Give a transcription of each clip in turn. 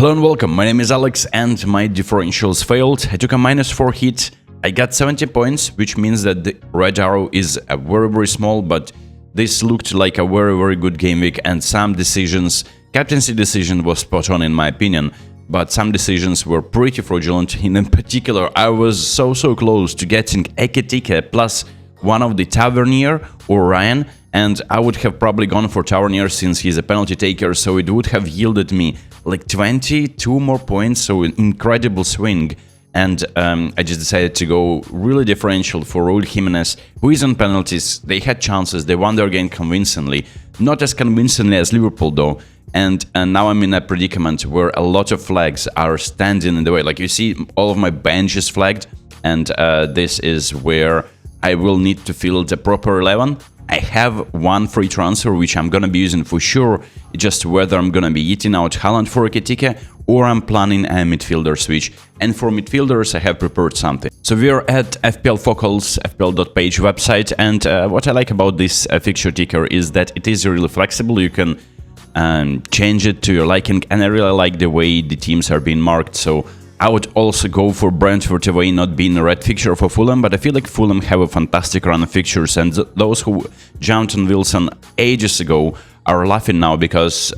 Hello and welcome, my name is Alex and my differentials failed. I took a -4 hit, I got 70 points, which means that the red arrow is very small, but this looked like a very good game week, and some decisions, captaincy decision was spot on in my opinion, but some decisions were pretty fraudulent. In particular, I was so close to getting Ekitike plus one of the Tavernier or Ryan, and I would have probably gone for Tavernier since he's a penalty taker, so it would have yielded me like 22 more points, so an incredible swing. And I just decided to go really differential for Raul Jimenez, who is on penalties. They had chances, they won their game convincingly, not as convincingly as Liverpool though. And now I'm in a predicament where a lot of flags are standing in the way. Like you see, all of my bench is flagged, and this is where I will need to field the proper 11. I have one free transfer, which I'm gonna be using for sure, just whether I'm gonna be eating out Haaland for Ekitike or I'm planning a midfielder switch. And for midfielders, I have prepared something. So we're at FPL Focals, FPL.page website, and what I like about this fixture ticker is that it is really flexible. You can change it to your liking, and I really like the way the teams are being marked. So I would also go for Brentford away not being a red fixture for Fulham, but I feel like Fulham have a fantastic run of fixtures, and those who jumped on Wilson ages ago are laughing now because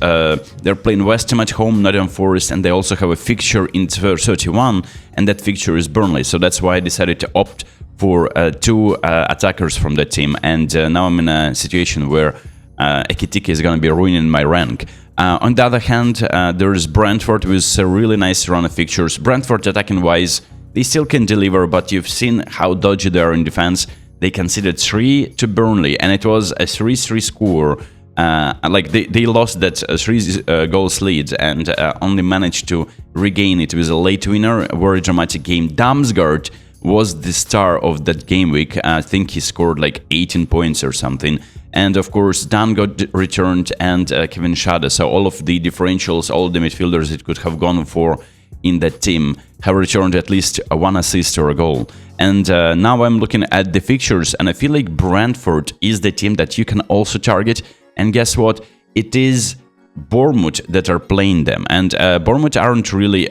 they're playing West Ham at home, Nottingham Forest, and they also have a fixture in 31, and that fixture is Burnley. So that's why I decided to opt for two attackers from that team, and now I'm in a situation where Ekitike is going to be ruining my rank. On the other hand, there's Brentford with a really nice run of fixtures. Brentford, attacking-wise, they still can deliver, but you've seen how dodgy they are in defense. They conceded 3 to Burnley, and it was a 3-3 score. Like they lost that 3 goals lead and only managed to regain it with a late winner. A very dramatic game. Damsgaard was the star of that game week. I think he scored like 18 points or something. And of course, Dan got returned, and Kevin Schade. So all of the differentials, all the midfielders it could have gone for in that team have returned at least one assist or a goal. And now I'm looking at the fixtures, and I feel like Brentford is the team that you can also target. And guess what? It is Bournemouth that are playing them. And Bournemouth aren't really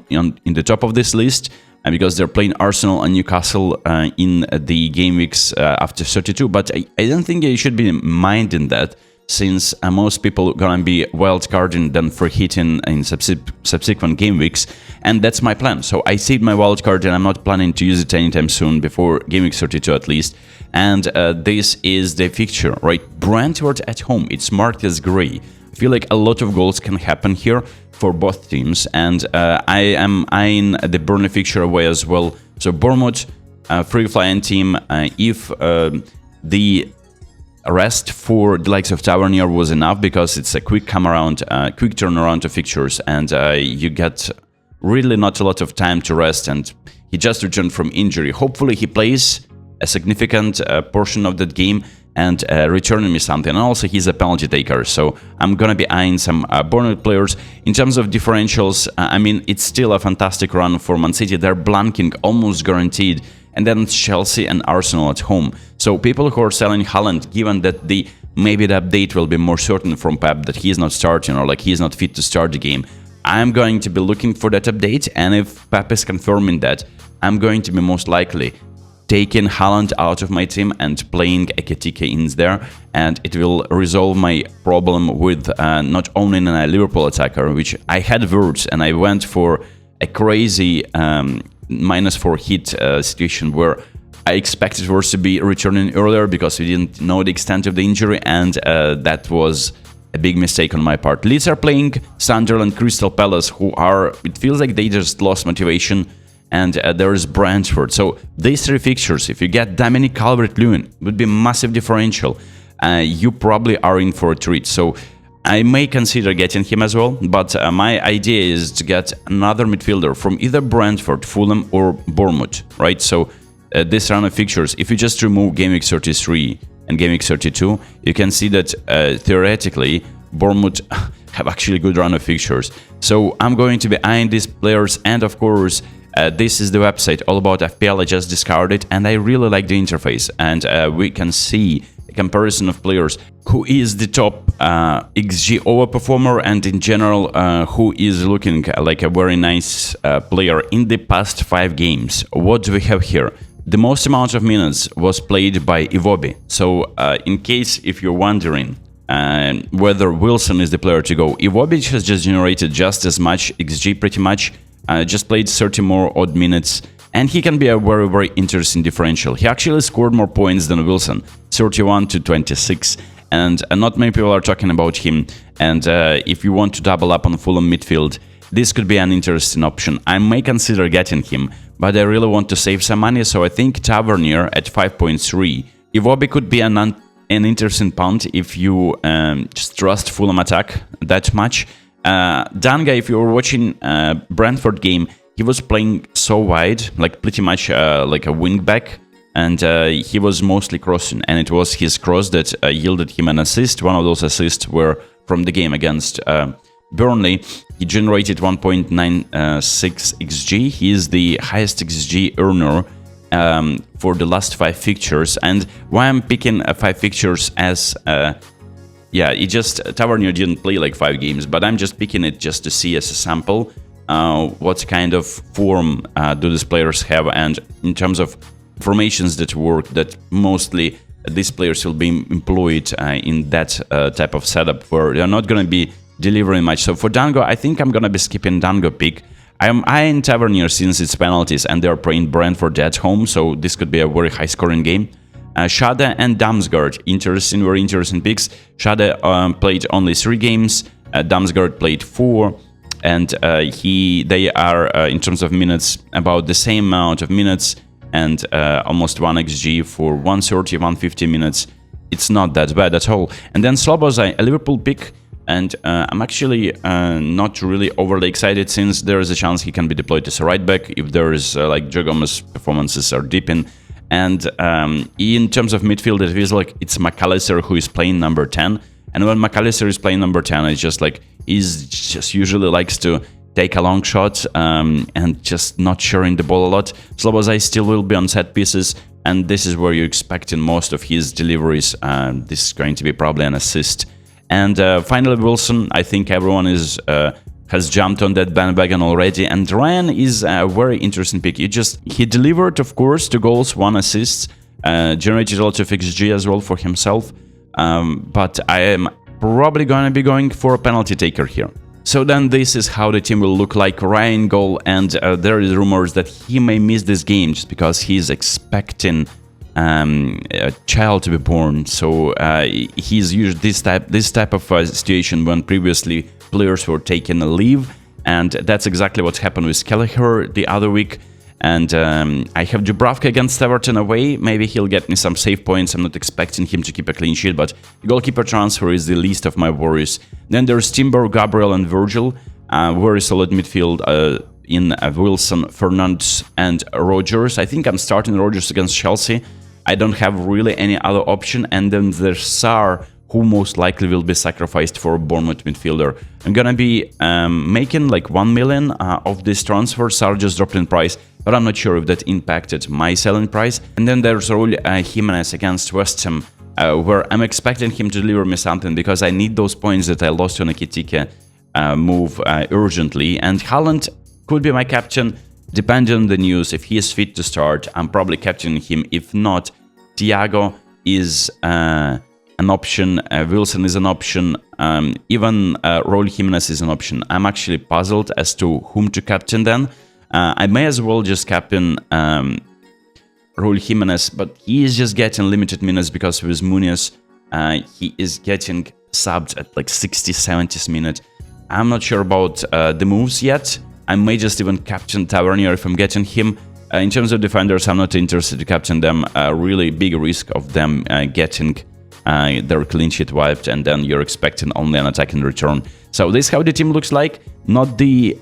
in the top of this list, because they're playing Arsenal and Newcastle in the game weeks after 32. But I don't think you should be minding that, since most people are gonna be wildcarding them for hitting in subsequent game weeks, and that's my plan. So I saved my wildcard, and I'm not planning to use it anytime soon, before game week 32 at least. And this is the fixture, right? Brentford at home, it's marked as grey. I feel like a lot of goals can happen here for both teams, and I am eyeing the Burnley fixture away as well. So Bournemouth, free flying team, if the rest for the likes of Tavernier was enough, because it's a quick quick turnaround of fixtures, and you get really not a lot of time to rest, and he just returned from injury. Hopefully he plays a significant portion of that game and returning me something. And also he's a penalty taker, so I'm gonna be eyeing some Bournemouth players. In terms of differentials, I mean, it's still a fantastic run for Man City. They're blanking almost guaranteed, and then it's Chelsea and Arsenal at home. So people who are selling Haaland, given that maybe the update will be more certain from Pep that he's not starting, or like he's not fit to start the game, I'm going to be looking for that update, and if Pep is confirming that, I'm going to be most likely taking Haaland out of my team and playing Ekitike in there, and it will resolve my problem with not owning a Liverpool attacker, which I had words, and I went for a crazy -4 hit situation where I expected Words to be returning earlier because we didn't know the extent of the injury, and that was a big mistake on my part. Leeds are playing Sunderland, Crystal Palace, who are, it feels like they just lost motivation, and there is Brentford. So these 3 fixtures, if you get Dominic Calvert-Lewin, would be massive differential. You probably are in for a treat. So I may consider getting him as well, but my idea is to get another midfielder from either Brentford, Fulham, or Bournemouth, right? So this round of fixtures, if you just remove Game Week 33 and Game Week 32, you can see that theoretically Bournemouth have actually good run of fixtures. So I'm going to be eyeing these players, and of course, this is the website all about FPL. I just discovered it, and I really like the interface, and we can see comparison of players, who is the top XG overperformer, and in general, who is looking like a very nice player in the past 5 games. What do we have here? The most amount of minutes was played by Iwobi. So in case if you're wondering whether Wilson is the player to go, Iwobi has just generated just as much XG pretty much, just played 30 more odd minutes, and he can be a very, very interesting differential. He actually scored more points than Wilson, 31 to 26, and not many people are talking about him. And if you want to double up on Fulham midfield, this could be an interesting option. I may consider getting him, but I really want to save some money, so I think Tavernier at 5.3. Iwobi could be an interesting punt if you just trust Fulham attack that much. Danga, if you were watching Brentford game, he was playing so wide, like pretty much like a wing back, and he was mostly crossing, and it was his cross that yielded him an assist. One of those assists were from the game against Burnley. He generated 1.96 XG. He is the highest XG earner for the last 5 fixtures. And why I'm picking 5 fixtures as yeah, it just Tavernier didn't play like 5 games, but I'm just picking it just to see as a sample what kind of form do these players have, and in terms of formations that work, that mostly these players will be employed in that type of setup where they're not going to be delivering much. So for Dango, I think I'm going to be skipping Dango pick. I'm eyeing Tavernier since it's penalties and they're playing Brentford at home, so this could be a very high scoring game. Shada and Damsgaard, very interesting picks. Shada played only 3 games, Damsgaard played 4, and they are, in terms of minutes, about the same amount of minutes, and almost 1 XG for 130, 150 minutes. It's not that bad at all. And then Slobozai, a Liverpool pick, and I'm actually not really overly excited since there is a chance he can be deployed as a right back if there is like Joe Gomez performances are dipping. And in terms of midfield, it feels like it's McAllister who is playing number 10. And when McAllister is playing number 10, it's just like he's just usually likes to take a long shot and just not sharing the ball a lot. Slobozai still will be on set pieces, and this is where you're expecting most of his deliveries. This is going to be probably an assist. And finally, Wilson, I think everyone has jumped on that bandwagon already. And Ryan is a very interesting pick. He delivered, of course, 2 goals, 1 assist, generated a lot of XG as well for himself. But I am probably going to be going for a penalty taker here. So then this is how the team will look like. Ryan goal, and there is rumors that he may miss this game just because he's expecting a child to be born. So he's used this type of situation when previously players were taking a leave, and that's exactly what happened with Kelleher the other week. And I have Dubravka against Everton away. Maybe he'll get me some save points. I'm not expecting him to keep a clean sheet, but the goalkeeper transfer is the least of my worries. Then there's Timber, Gabriel, and Virgil. Very solid midfield in Wilson, Fernandes, and Rodgers. I think I'm starting Rodgers against Chelsea. I don't have really any other option. And then there's Sarr, who most likely will be sacrificed for a Bournemouth midfielder. I'm gonna be making like 1 million of this transfer. Sarr just dropped in price, but I'm not sure if that impacted my selling price. And then there's Raul Jimenez against West Ham, where I'm expecting him to deliver me something because I need those points that I lost on a Kitike move urgently. And Haaland could be my captain, depending on the news. If he is fit to start, I'm probably captaining him. If not, Thiago is an option, Wilson is an option, even Raul Jimenez is an option. I'm actually puzzled as to whom to captain then. I may as well just captain Raul Jimenez, but he is just getting limited minutes because with Muniz, he is getting subbed at like 60-70th minute. I'm not sure about the moves yet. I may just even captain Tavernier if I'm getting him. In terms of defenders, I'm not interested to captain them. Really big risk of them getting their clean sheet wiped, and then you're expecting only an attack in return. So this is how the team looks like. Not the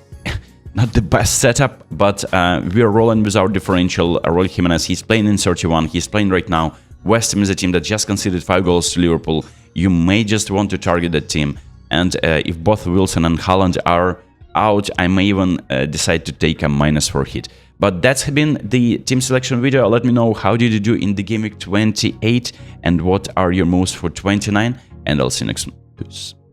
best setup, but we're rolling with our differential. Raul Jimenez, he's playing in 31. He's playing right now. West Ham is a team that just conceded 5 goals to Liverpool. You may just want to target that team. And if both Wilson and Haaland are out, I may even decide to take a -4 hit. But that's been the team selection video. Let me know how did you do in the Gameweek 28 and what are your moves for 29, and I'll see you next one. Peace.